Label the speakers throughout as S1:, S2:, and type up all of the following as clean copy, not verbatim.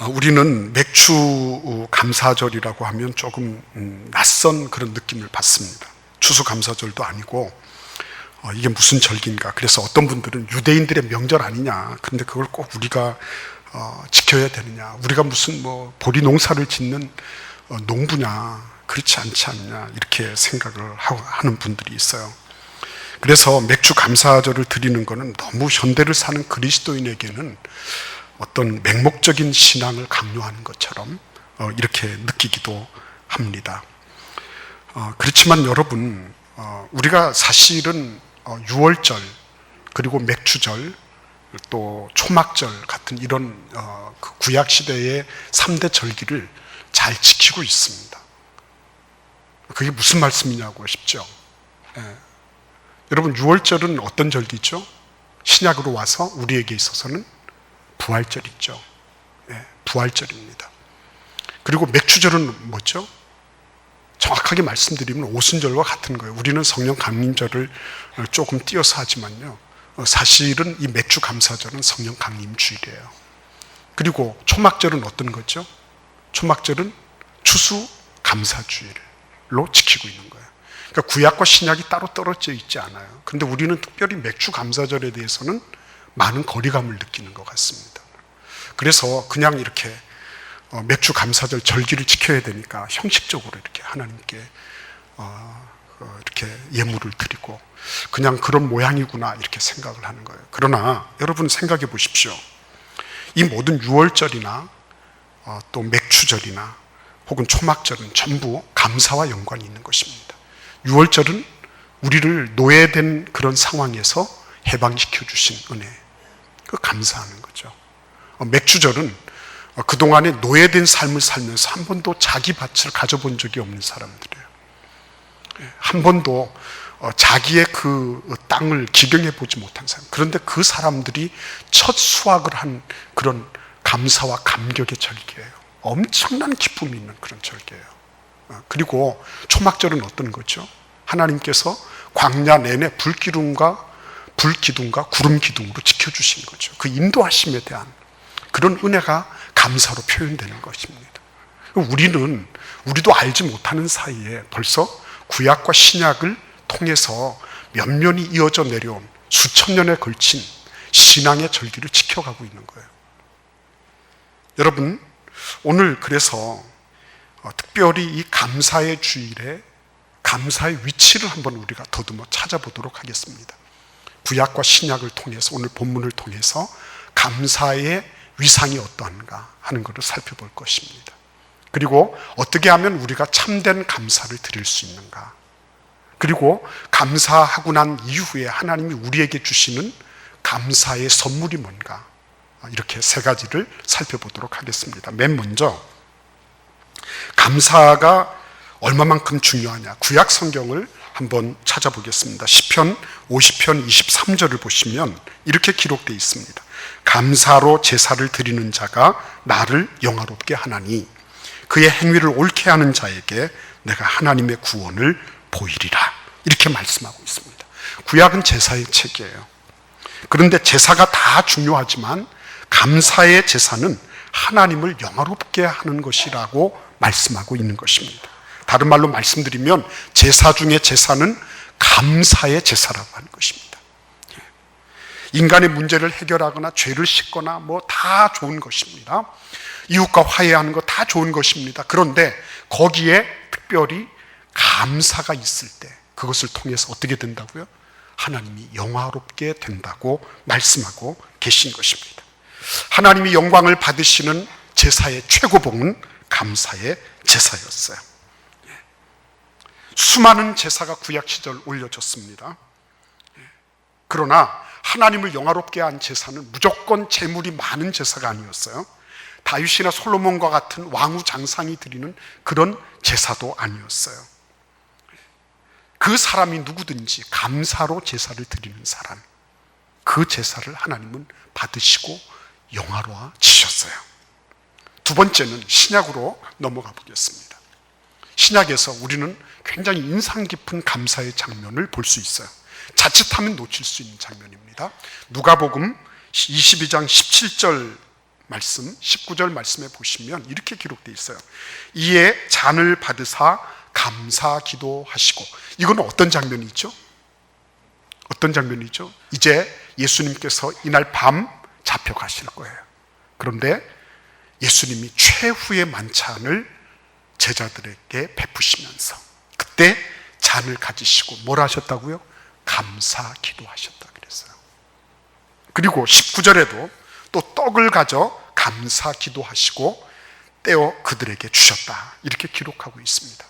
S1: 우리는 맥주 감사절이라고 하면 조금 낯선 그런 느낌을 받습니다. 추수감사절도 아니고 이게 무슨 절기인가. 그래서 어떤 분들은 유대인들의 명절 아니냐. 그런데 그걸 꼭 우리가 지켜야 되느냐. 우리가 무슨 보리 농사를 짓는 농부냐. 그렇지 않지 않냐. 이렇게 생각을 하는 분들이 있어요. 그래서 맥주 감사절을 드리는 것은 너무 현대를 사는 그리스도인에게는 어떤 맹목적인 신앙을 강요하는 것처럼 이렇게 느끼기도 합니다. 그렇지만 여러분, 우리가 사실은 유월절, 그리고 맥주절, 또 초막절 같은 이런 그 구약시대의 3대 절기를 잘 지키고 있습니다. 그게 무슨 말씀이냐고 하십죠. 여러분, 유월절은 어떤 절기죠? 신약으로 와서 우리에게 있어서는 부활절이죠. 부활절입니다. 그리고 맥주절은 뭐죠? 정확하게 말씀드리면 오순절과 같은 거예요. 우리는 성령 강림절을 조금 띄어서 하지만요, 사실은 이 맥주 감사절은 성령 강림 주일이에요. 그리고 초막절은 어떤 거죠? 초막절은 추수 감사주일로 지키고 있는 거예요. 그러니까 구약과 신약이 따로 떨어져 있지 않아요. 그런데 우리는 특별히 맥주 감사절에 대해서는 많은 거리감을 느끼는 것 같습니다. 그래서 그냥 이렇게 맥주 감사절 절기를 지켜야 되니까 형식적으로 이렇게 하나님께 이렇게 예물을 드리고 그냥 그런 모양이구나 이렇게 생각을 하는 거예요. 그러나 여러분 생각해 보십시오. 이 모든 유월절이나 또 맥주절이나 혹은 초막절은 전부 감사와 연관이 있는 것입니다. 유월절은 우리를 노예된 그런 상황에서 해방시켜 주신 은혜, 그 감사하는 거죠. 맥주절은 그동안에 노예된 삶을 살면서 한 번도 자기 밭을 가져본 적이 없는 사람들이에요. 한 번도 자기의 그 땅을 기경해 보지 못한 사람. 그런데 그 사람들이 첫 수확을 한 그런 감사와 감격의 절기예요. 엄청난 기쁨이 있는 그런 절기예요. 그리고 초막절은 어떤 거죠? 하나님께서 광야 내내 불기둥과 구름 기둥으로 지켜주신 거죠. 그 인도하심에 대한 그런 은혜가 감사로 표현되는 것입니다. 우리도 알지 못하는 사이에 벌써 구약과 신약을 통해서 면면이 이어져 내려온 수천 년에 걸친 신앙의 절기를 지켜가고 있는 거예요. 여러분, 오늘 그래서 특별히 이 감사의 주일에 감사의 위치를 한번 우리가 더듬어 찾아보도록 하겠습니다. 구약과 신약을 통해서, 오늘 본문을 통해서 감사의 위상이 어떠한가 하는 것을 살펴볼 것입니다. 그리고 어떻게 하면 우리가 참된 감사를 드릴 수 있는가, 그리고 감사하고 난 이후에 하나님이 우리에게 주시는 감사의 선물이 뭔가, 이렇게 세 가지를 살펴보도록 하겠습니다. 맨 먼저 감사가 얼마만큼 중요하냐, 구약 성경을 한번 찾아보겠습니다. 시편 50편 23절을 보시면 이렇게 기록되어 있습니다. 감사로 제사를 드리는 자가 나를 영화롭게 하나니 그의 행위를 옳게 하는 자에게 내가 하나님의 구원을 보이리라. 이렇게 말씀하고 있습니다. 구약은 제사의 책이에요. 그런데 제사가 다 중요하지만 감사의 제사는 하나님을 영화롭게 하는 것이라고 말씀하고 있는 것입니다. 다른 말로 말씀드리면 제사 중에 제사는 감사의 제사라고 하는 것입니다. 인간의 문제를 해결하거나 죄를 씻거나 다 좋은 것입니다. 이웃과 화해하는 거 다 좋은 것입니다. 그런데 거기에 특별히 감사가 있을 때 그것을 통해서 어떻게 된다고요? 하나님이 영화롭게 된다고 말씀하고 계신 것입니다. 하나님이 영광을 받으시는 제사의 최고봉은 감사의 제사였어요. 수많은 제사가 구약 시절 올려졌습니다. 그러나 하나님을 영화롭게 한 제사는 무조건 재물이 많은 제사가 아니었어요. 다윗이나 솔로몬과 같은 왕후 장상이 드리는 그런 제사도 아니었어요. 그 사람이 누구든지 감사로 제사를 드리는 사람, 그 제사를 하나님은 받으시고 영화로워지셨어요. 두 번째는 신약으로 넘어가 보겠습니다. 신약에서 우리는 굉장히 인상 깊은 감사의 장면을 볼 수 있어요. 자칫하면 놓칠 수 있는 장면입니다. 누가복음 22장 17절 말씀 19절 말씀에 보시면 이렇게 기록되어 있어요. 이에 잔을 받으사 감사 기도하시고. 이건 어떤 장면이죠? 어떤 장면이죠? 이제 예수님께서 이날 밤 잡혀가실 거예요. 그런데 예수님이 최후의 만찬을 제자들에게 베푸시면서 그때 잔을 가지시고 뭘 하셨다고요? 감사 기도하셨다 그랬어요. 그리고 19절에도 또 떡을 가져 감사 기도하시고 떼어 그들에게 주셨다, 이렇게 기록하고 있습니다.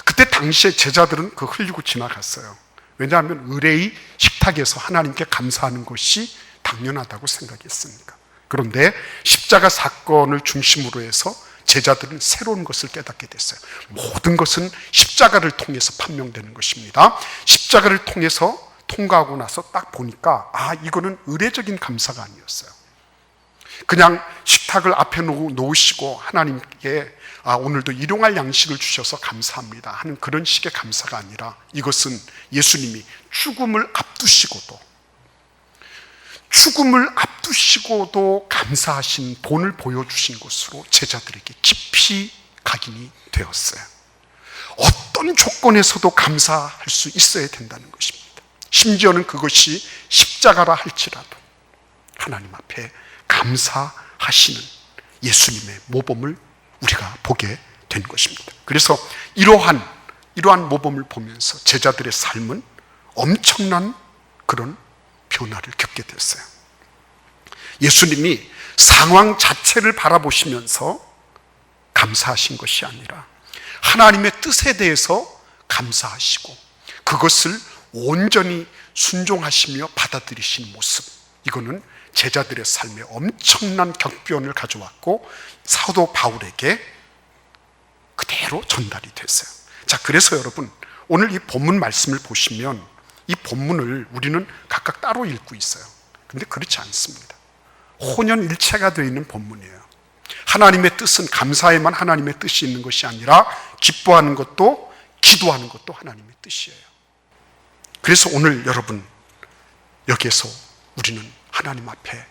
S1: 그때 당시에 제자들은 그 흘리고 지나갔어요. 왜냐하면 의뢰의 식탁에서 하나님께 감사하는 것이 당연하다고 생각했으니까. 그런데 십자가 사건을 중심으로 해서 제자들은 새로운 것을 깨닫게 됐어요. 모든 것은 십자가를 통해서 판명되는 것입니다. 십자가를 통해서 통과하고 나서 딱 보니까 이거는 의례적인 감사가 아니었어요. 그냥 식탁을 앞에 놓으시고 하나님께 오늘도 일용할 양식을 주셔서 감사합니다 하는 그런 식의 감사가 아니라, 이것은 예수님이 죽음을 앞두시고도 감사하신 본을 보여주신 것으로 제자들에게 깊이 각인이 되었어요. 어떤 조건에서도 감사할 수 있어야 된다는 것입니다. 심지어는 그것이 십자가라 할지라도 하나님 앞에 감사하시는 예수님의 모범을 우리가 보게 된 것입니다. 그래서 이러한 모범을 보면서 제자들의 삶은 엄청난 그런 변화를 겪게 됐어요. 예수님이 상황 자체를 바라보시면서 감사하신 것이 아니라 하나님의 뜻에 대해서 감사하시고 그것을 온전히 순종하시며 받아들이신 모습, 이거는 제자들의 삶에 엄청난 격변을 가져왔고 사도 바울에게 그대로 전달이 됐어요. 자, 그래서 여러분, 오늘 이 본문 말씀을 보시면 이 본문을 우리는 각각 따로 읽고 있어요. 근데 그렇지 않습니다. 혼연일체가 되어 있는 본문이에요. 하나님의 뜻은 감사에만 하나님의 뜻이 있는 것이 아니라 기뻐하는 것도 기도하는 것도 하나님의 뜻이에요. 그래서 오늘 여러분, 여기에서 우리는 하나님 앞에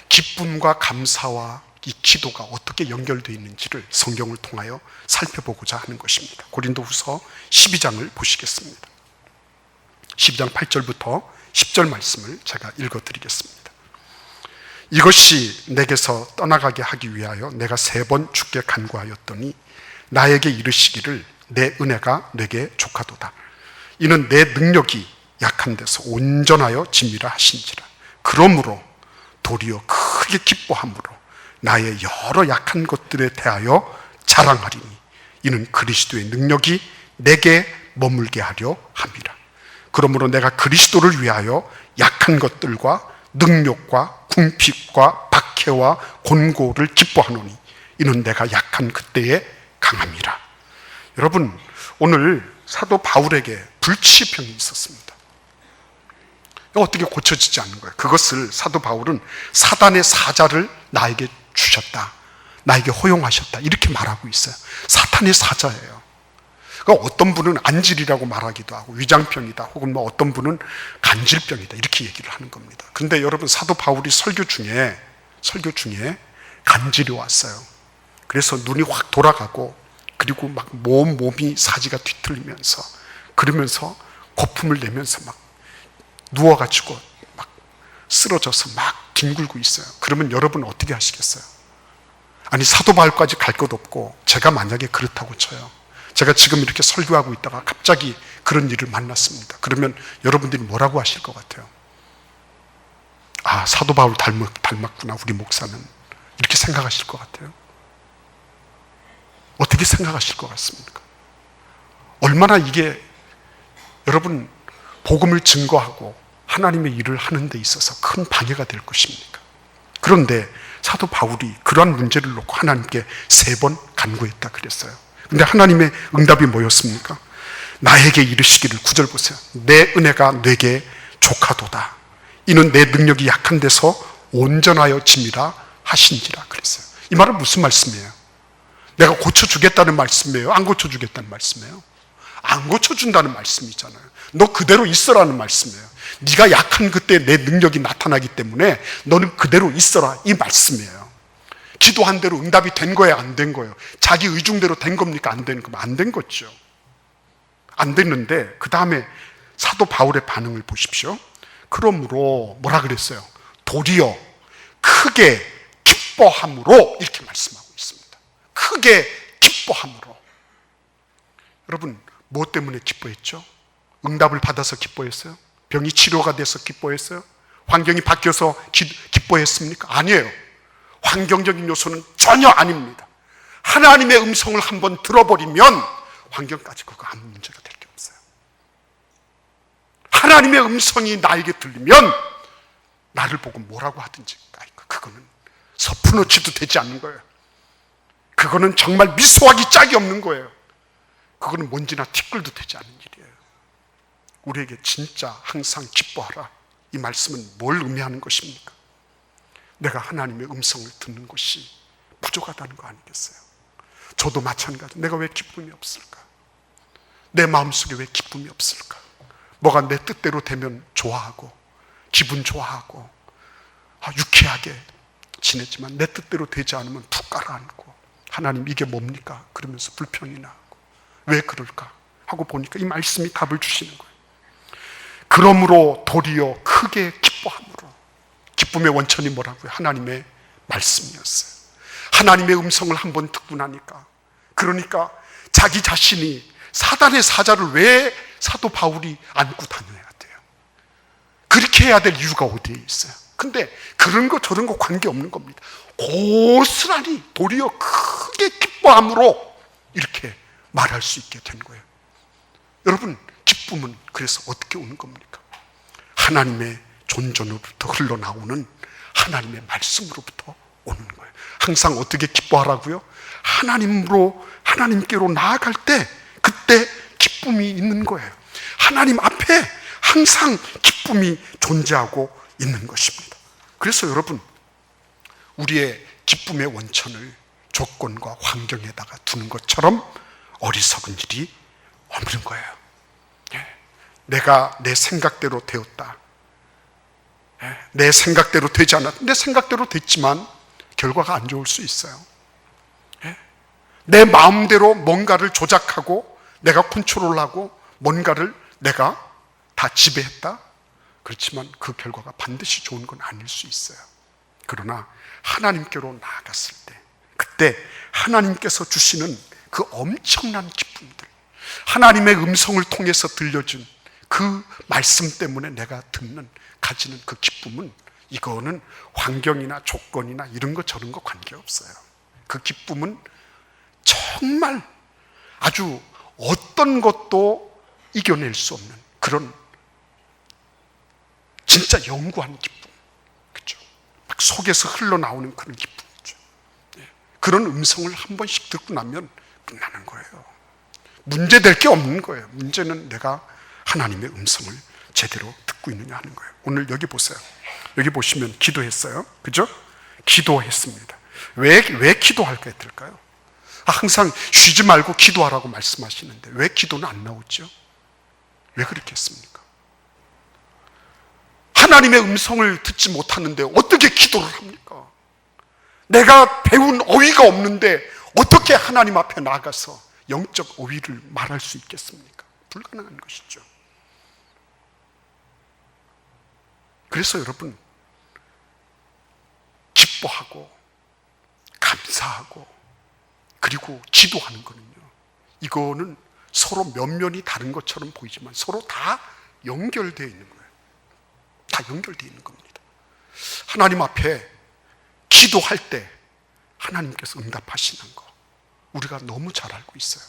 S1: 기쁨과 감사와 이 기도가 어떻게 연결되어 있는지를 성경을 통하여 살펴보고자 하는 것입니다. 고린도후서 12장을 보시겠습니다. 12장 8절부터 10절 말씀을 제가 읽어드리겠습니다. 이것이 내게서 떠나가게 하기 위하여 내가 3번 주께 간구하였더니 나에게 이르시기를 내 은혜가 내게 족하도다. 이는 내 능력이 약한 데서 온전하여 짐이라 하신지라. 그러므로 도리어 크게 기뻐함으로 나의 여러 약한 것들에 대하여 자랑하리니 이는 그리스도의 능력이 내게 머물게 하려 함이라. 그러므로 내가 그리스도를 위하여 약한 것들과 능력과 궁핍과 박해와 곤고를 기뻐하노니 이는 내가 약한 그때에 강함이라. 여러분, 오늘 사도 바울에게 불치병이 있었습니다. 어떻게 고쳐지지 않는 거예요? 그것을 사도 바울은 사단의 사자를 나에게 주셨다, 나에게 허용하셨다, 이렇게 말하고 있어요. 사탄의 사자예요. 그러니까 어떤 분은 안질이라고 말하기도 하고 위장병이다, 혹은 어떤 분은 간질병이다, 이렇게 얘기를 하는 겁니다. 그런데 여러분, 사도 바울이 설교 중에 간질이 왔어요. 그래서 눈이 확 돌아가고, 그리고 막 몸이 사지가 뒤틀리면서, 그러면서 거품을 내면서 막 누워가지고 막 쓰러져서 막 뒹굴고 있어요. 그러면 여러분 어떻게 하시겠어요? 아니, 사도 바울까지 갈 것 없고 제가 만약에 그렇다고 쳐요. 제가 지금 이렇게 설교하고 있다가 갑자기 그런 일을 만났습니다. 그러면 여러분들이 뭐라고 하실 것 같아요? 사도 바울 닮았구나 우리 목사는, 이렇게 생각하실 것 같아요. 어떻게 생각하실 것 같습니까? 얼마나 이게 여러분 복음을 증거하고 하나님의 일을 하는 데 있어서 큰 방해가 될 것입니까? 그런데 사도 바울이 그러한 문제를 놓고 하나님께 3번 간구했다 그랬어요. 근데 하나님의 응답이 뭐였습니까? 나에게 이르시기를, 9절 보세요. 내 은혜가 내게 족하도다. 이는 내 능력이 약한 데서 온전하여 짐이라 하신지라 그랬어요. 이 말은 무슨 말씀이에요? 내가 고쳐주겠다는 말씀이에요? 안 고쳐주겠다는 말씀이에요? 안 고쳐준다는 말씀이잖아요. 너 그대로 있어라는 말씀이에요. 네가 약한 그때 내 능력이 나타나기 때문에 너는 그대로 있어라, 이 말씀이에요. 기도한 대로 응답이 된 거예요, 안 된 거예요? 자기 의중대로 된 겁니까? 안 된 겁니까? 안 된 거죠. 안 됐는데 그 다음에 사도 바울의 반응을 보십시오. 그러므로 뭐라 그랬어요? 도리어 크게 기뻐함으로, 이렇게 말씀하고 있습니다. 크게 기뻐함으로. 여러분, 무엇 때문에 기뻐했죠? 응답을 받아서 기뻐했어요? 병이 치료가 돼서 기뻐했어요? 환경이 바뀌어서 기뻐했습니까? 아니에요. 환경적인 요소는 전혀 아닙니다. 하나님의 음성을 한번 들어버리면 환경까지 그거 아무 문제가 될 게 없어요. 하나님의 음성이 나에게 들리면 나를 보고 뭐라고 하든지 그거는 서푼어치도 되지 않는 거예요. 그거는 정말 미소하기 짝이 없는 거예요. 그거는 먼지나 티끌도 되지 않는 일이에요. 우리에게 진짜 항상 기뻐하라, 이 말씀은 뭘 의미하는 것입니까? 내가 하나님의 음성을 듣는 것이 부족하다는 거 아니겠어요? 저도 마찬가지. 내가 왜 기쁨이 없을까? 내 마음속에 왜 기쁨이 없을까? 뭐가 내 뜻대로 되면 좋아하고 기분 좋아하고 유쾌하게 지냈지만 내 뜻대로 되지 않으면 툭 가라앉고, 하나님 이게 뭡니까? 그러면서 불평이나 하고, 왜 그럴까? 하고 보니까 이 말씀이 답을 주시는 거예요. 그러므로 도리어 크게 기뻐함으로. 기쁨의 원천이 뭐라고요? 하나님의 말씀이었어요. 하나님의 음성을 한번 듣고 나니까, 그러니까 자기 자신이 사단의 사자를 왜 사도 바울이 안고 다녀야 돼요? 그렇게 해야 될 이유가 어디에 있어요? 근데 그런 거 저런 거 관계없는 겁니다. 고스란히 도리어 크게 기뻐함으로 이렇게 말할 수 있게 된 거예요. 여러분, 기쁨은 그래서 어떻게 오는 겁니까? 하나님의 존전으로부터 흘러나오는 하나님의 말씀으로부터 오는 거예요. 항상 어떻게 기뻐하라고요? 하나님께로 나아갈 때 그때 기쁨이 있는 거예요. 하나님 앞에 항상 기쁨이 존재하고 있는 것입니다. 그래서 여러분, 우리의 기쁨의 원천을 조건과 환경에다가 두는 것처럼 어리석은 일이 없는 거예요. 내가 내 생각대로 되었다, 내 생각대로 되지 않았다, 내 생각대로 됐지만 결과가 안 좋을 수 있어요. 내 마음대로 뭔가를 조작하고 내가 컨트롤하고 뭔가를 내가 다 지배했다? 그렇지만 그 결과가 반드시 좋은 건 아닐 수 있어요. 그러나 하나님께로 나아갔을 때, 그때 하나님께서 주시는 그 엄청난 기쁨들, 하나님의 음성을 통해서 들려준 그 말씀 때문에 내가 가지는 그 기쁨은, 이거는 환경이나 조건이나 이런 거 저런 거 관계없어요. 그 기쁨은 정말 아주 어떤 것도 이겨낼 수 없는 그런 진짜 영구한 기쁨, 그렇죠? 막 속에서 흘러나오는 그런 기쁨이죠. 그런 음성을 한 번씩 듣고 나면 끝나는 거예요. 문제될 게 없는 거예요. 문제는 내가 하나님의 음성을 제대로 듣고 있느냐 하는 거예요. 오늘 여기 보세요. 여기 보시면 기도했어요, 그죠? 기도했습니다. 왜 기도할까 했을까요? 항상 쉬지 말고 기도하라고 말씀하시는데 왜 기도는 안 나오죠? 왜 그렇게 했습니까? 하나님의 음성을 듣지 못하는데 어떻게 기도를 합니까? 내가 배운 어휘가 없는데 어떻게 하나님 앞에 나가서 영적 어휘를 말할 수 있겠습니까? 불가능한 것이죠. 그래서 여러분, 기뻐하고 감사하고 그리고 기도하는 거는요, 이거는 서로 면면이 다른 것처럼 보이지만 서로 다 연결되어 있는 거예요. 다 연결되어 있는 겁니다. 하나님 앞에 기도할 때 하나님께서 응답하시는 거 우리가 너무 잘 알고 있어요.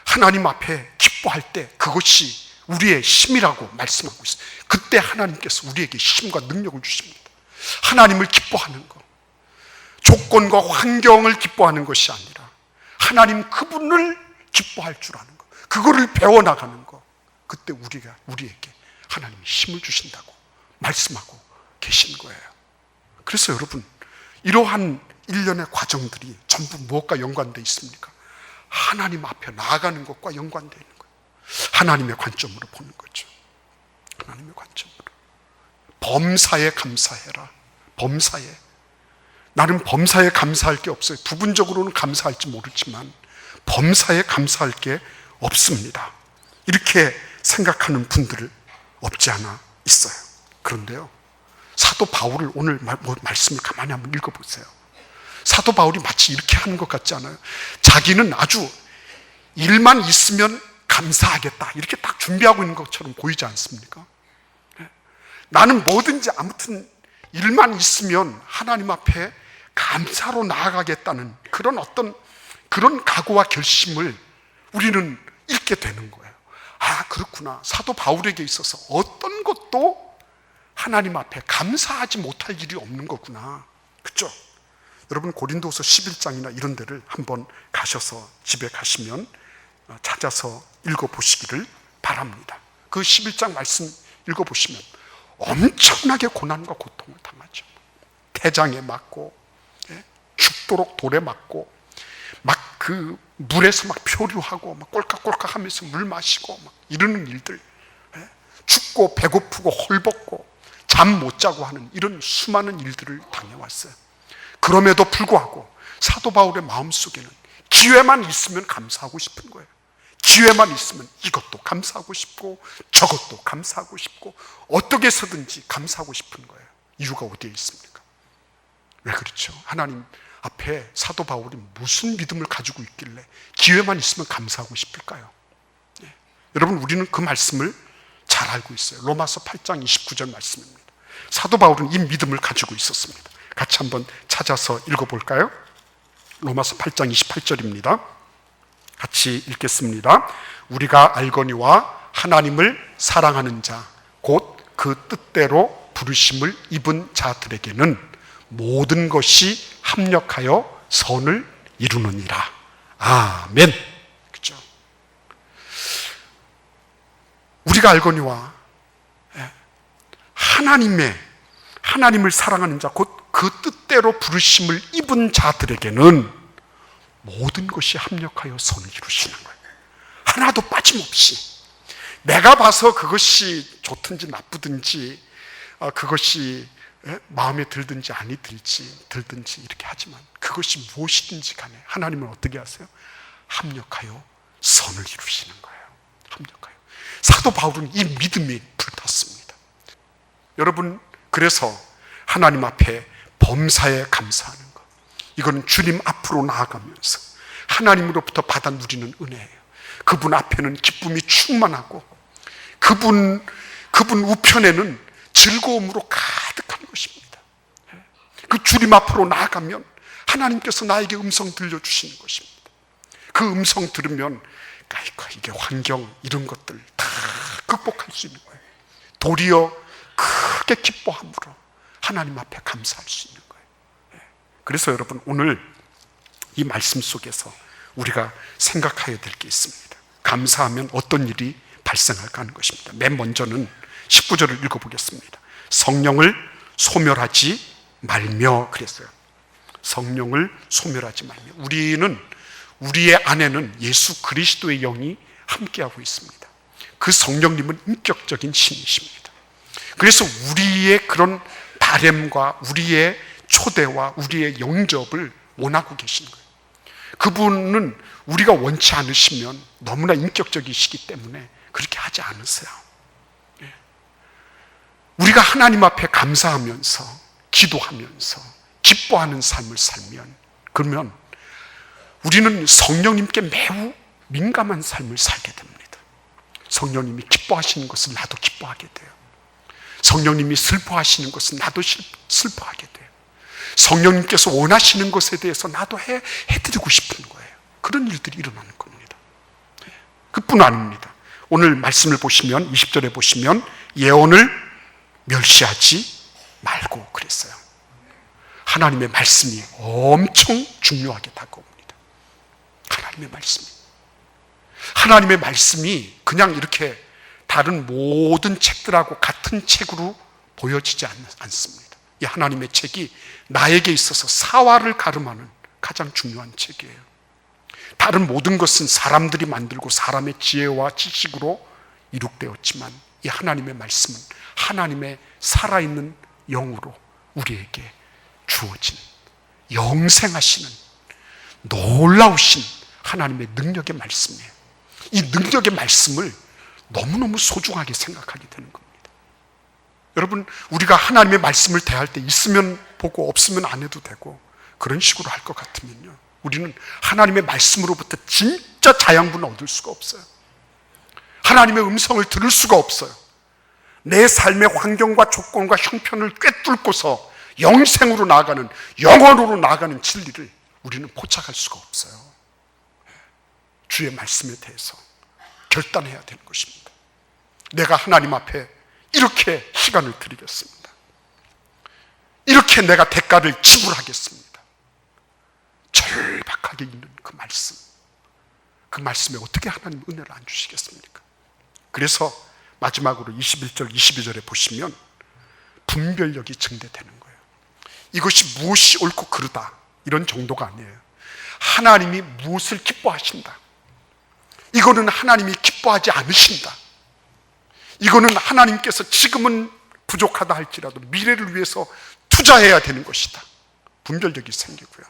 S1: 하나님 앞에 기뻐할 때 그것이 우리의 힘이라고 말씀하고 있어요. 그때 하나님께서 우리에게 힘과 능력을 주십니다. 하나님을 기뻐하는 것, 조건과 환경을 기뻐하는 것이 아니라 하나님 그분을 기뻐할 줄 아는 것, 그거를 배워나가는 것, 그때 우리에게 하나님이 힘을 주신다고 말씀하고 계신 거예요. 그래서 여러분, 이러한 일련의 과정들이 전부 무엇과 연관되어 있습니까? 하나님 앞에 나아가는 것과 연관되어 있는 거예요. 하나님의 관점으로 보는 거죠. 하나님의 관점으로. 범사에 감사해라. 범사에. 나는 범사에 감사할 게 없어요. 부분적으로는 감사할지 모르지만 범사에 감사할 게 없습니다. 이렇게 생각하는 분들은 없지 않아 있어요. 그런데요, 사도 바울을 오늘 말씀을 가만히 한번 읽어보세요. 사도 바울이 마치 이렇게 하는 것 같지 않아요? 자기는 아주 일만 있으면 감사하겠다 이렇게 딱 준비하고 있는 것처럼 보이지 않습니까? 나는 뭐든지 아무튼 일만 있으면 하나님 앞에 감사로 나아가겠다는 그런 각오와 결심을 우리는 읽게 되는 거예요. 아, 그렇구나. 사도 바울에게 있어서 어떤 것도 하나님 앞에 감사하지 못할 일이 없는 거구나. 그렇죠? 여러분 고린도서 11장이나 이런 데를 한번 가셔서 집에 가시면 찾아서 읽어보시기를 바랍니다. 그 11장 말씀 읽어보시면 엄청나게 고난과 고통을 당하죠. 태장에 맞고 죽도록 돌에 맞고 막 그 물에서 막 표류하고 막 꼴깍꼴깍 하면서 물 마시고 막 이러는 일들, 춥고 배고프고 헐벗고 잠 못 자고 하는 이런 수많은 일들을 당해왔어요. 그럼에도 불구하고 사도 바울의 마음속에는 기회만 있으면 감사하고 싶은 거예요. 기회만 있으면 이것도 감사하고 싶고 저것도 감사하고 싶고 어떻게 해서든지 감사하고 싶은 거예요. 이유가 어디에 있습니까? 왜 그렇죠? 하나님 앞에 사도 바울이 무슨 믿음을 가지고 있길래 기회만 있으면 감사하고 싶을까요? 네. 여러분 우리는 그 말씀을 잘 알고 있어요. 로마서 8장 29절 말씀입니다. 사도 바울은 이 믿음을 가지고 있었습니다. 같이 한번 찾아서 읽어볼까요? 로마서 8장 28절입니다. 같이 읽겠습니다. 우리가 알거니와 하나님을 사랑하는 자, 곧 그 뜻대로 부르심을 입은 자들에게는 모든 것이 합력하여 선을 이루느니라. 아멘. 그렇죠? 우리가 알거니와 하나님을 사랑하는 자, 곧 그 뜻대로 부르심을 입은 자들에게는 모든 것이 합력하여 선을 이루시는 거예요. 하나도 빠짐없이. 내가 봐서 그것이 좋든지 나쁘든지 그것이 마음에 들든지 아니 들든지 이렇게 하지만 그것이 무엇이든지 간에 하나님은 어떻게 하세요? 합력하여 선을 이루시는 거예요. 합력하여. 사도 바울은 이 믿음이 불탔습니다. 여러분, 그래서 하나님 앞에 범사에 감사하는 것, 이거는 주님 앞으로 나아가면서 하나님으로부터 받아 누리는 은혜예요. 그분 앞에는 기쁨이 충만하고 그분 우편에는 즐거움으로 가득한 것입니다. 그 주님 앞으로 나아가면 하나님께서 나에게 음성 들려주시는 것입니다. 그 음성 들으면 이게 환경 이런 것들 다 극복할 수 있는 거예요. 도리어 크게 기뻐함으로 하나님 앞에 감사할 수 있는 거예요. 그래서 여러분 오늘 이 말씀 속에서 우리가 생각해야 될 게 있습니다. 감사하면 어떤 일이 발생할까 하는 것입니다. 맨 먼저는 19절을 읽어보겠습니다. 성령을 소멸하지 말며 그랬어요. 성령을 소멸하지 말며. 우리의 안에는 예수 그리스도의 영이 함께하고 있습니다. 그 성령님은 인격적인 신이십니다. 그래서 우리의 그런 바램과 우리의 초대와 우리의 영접을 원하고 계신 거예요. 그분은 우리가 원치 않으시면 너무나 인격적이시기 때문에 그렇게 하지 않으세요. 우리가 하나님 앞에 감사하면서 기도하면서 기뻐하는 삶을 살면 그러면 우리는 성령님께 매우 민감한 삶을 살게 됩니다. 성령님이 기뻐하시는 것을 나도 기뻐하게 돼요. 성령님이 슬퍼하시는 것은 나도 슬퍼하게 돼요. 성령님께서 원하시는 것에 대해서 나도 해드리고 싶은 거예요. 그런 일들이 일어나는 겁니다. 그뿐 아닙니다. 오늘 말씀을 보시면 20절에 보시면 예언을 멸시하지 말고 그랬어요. 하나님의 말씀이 엄청 중요하게 다가옵니다. 하나님의 말씀이 그냥 이렇게 다른 모든 책들하고 같은 책으로 보여지지 않습니다. 이 하나님의 책이 나에게 있어서 사활을 가름하는 가장 중요한 책이에요. 다른 모든 것은 사람들이 만들고 사람의 지혜와 지식으로 이룩되었지만 이 하나님의 말씀은 하나님의 살아있는 영으로 우리에게 주어진 영생하시는 놀라우신 하나님의 능력의 말씀이에요. 이 능력의 말씀을 너무너무 소중하게 생각하게 되는 겁니다. 여러분, 우리가 하나님의 말씀을 대할 때 있으면 보고 없으면 안 해도 되고 그런 식으로 할 것 같으면요, 우리는 하나님의 말씀으로부터 진짜 자양분을 얻을 수가 없어요. 하나님의 음성을 들을 수가 없어요. 내 삶의 환경과 조건과 형편을 꿰뚫고서 영생으로 나아가는, 영원으로 나아가는 진리를 우리는 포착할 수가 없어요. 주의 말씀에 대해서 결단해야 되는 것입니다. 내가 하나님 앞에 이렇게 시간을 드리겠습니다. 이렇게 내가 대가를 지불하겠습니다. 절박하게 있는 그 말씀, 그 말씀에 어떻게 하나님 은혜를 안 주시겠습니까? 그래서 마지막으로 21절, 22절에 보시면 분별력이 증대되는 거예요. 이것이 무엇이 옳고 그르다 이런 정도가 아니에요. 하나님이 무엇을 기뻐하신다, 이거는 하나님이 기뻐하지 않으신다, 이거는 하나님께서 지금은 부족하다 할지라도 미래를 위해서 투자해야 되는 것이다. 분별력이 생기고요.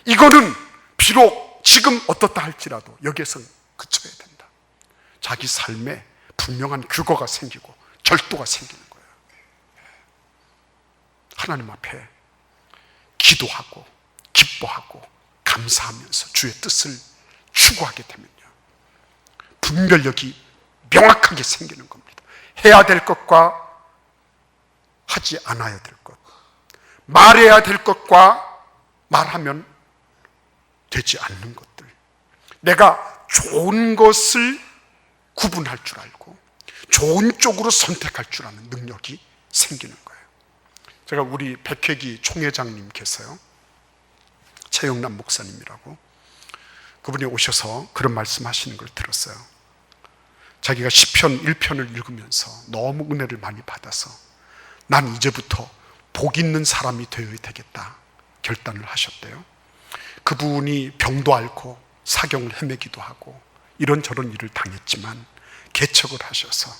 S1: 이거는 비록 지금 어떻다 할지라도 여기에서 그쳐야 된다. 자기 삶에 분명한 규거가 생기고 절도가 생기는 거예요. 하나님 앞에 기도하고 기뻐하고 감사하면서 주의 뜻을 추구하게 되면요, 분별력이 명확하게 생기는 겁니다. 해야 될 것과 하지 않아야 될 것, 말해야 될 것과 말하면 되지 않는 것들, 내가 좋은 것을 구분할 줄 알고 좋은 쪽으로 선택할 줄 아는 능력이 생기는 거예요. 제가 우리 백회기 총회장님께서요, 최영남 목사님이라고, 그분이 오셔서 그런 말씀하시는 걸 들었어요. 자기가 시편 1편을 읽으면서 너무 은혜를 많이 받아서 난 이제부터 복 있는 사람이 되어야 되겠다 결단을 하셨대요. 그분이 병도 앓고 사경을 헤매기도 하고 이런저런 일을 당했지만 개척을 하셔서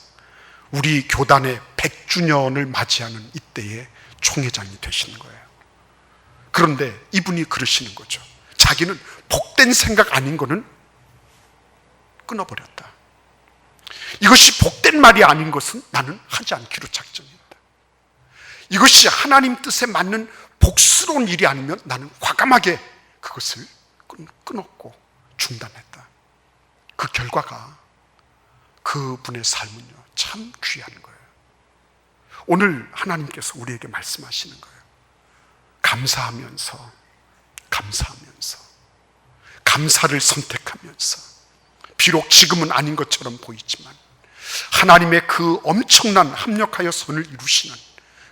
S1: 우리 교단의 100주년을 맞이하는 이때에 총회장이 되시는 거예요. 그런데 이분이 그러시는 거죠. 자기는 복된 생각 아닌 거는 끊어버렸다. 이것이 복된 말이 아닌 것은 나는 하지 않기로 작정했다. 이것이 하나님 뜻에 맞는 복스러운 일이 아니면 나는 과감하게 그것을 끊었고 중단했다. 그 결과가 그분의 삶은요, 참 귀한 거예요. 오늘 하나님께서 우리에게 말씀하시는 거예요. 감사하면서 감사를 선택하면서, 비록 지금은 아닌 것처럼 보이지만 하나님의 그 엄청난 합력하여 선을 이루시는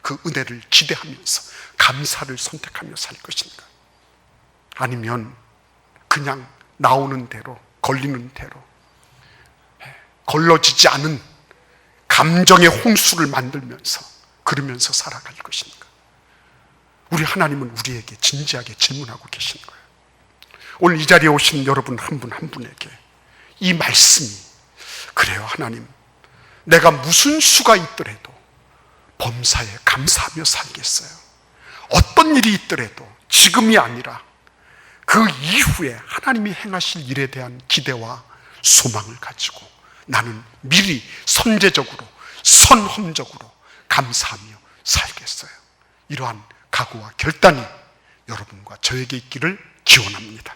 S1: 그 은혜를 기대하면서 감사를 선택하며 살 것인가, 아니면 그냥 나오는 대로 걸리는 대로 걸러지지 않은 감정의 홍수를 만들면서 그러면서 살아갈 것인가. 우리 하나님은 우리에게 진지하게 질문하고 계시는 거예요. 오늘 이 자리에 오신 여러분 한 분 한 분에게 이 말씀이, 그래요 하나님, 내가 무슨 수가 있더라도 범사에 감사하며 살겠어요. 어떤 일이 있더라도 지금이 아니라 그 이후에 하나님이 행하실 일에 대한 기대와 소망을 가지고 나는 미리 선제적으로 선험적으로 감사하며 살겠어요. 이러한 각오와 결단이 여러분과 저에게 있기를 기원합니다.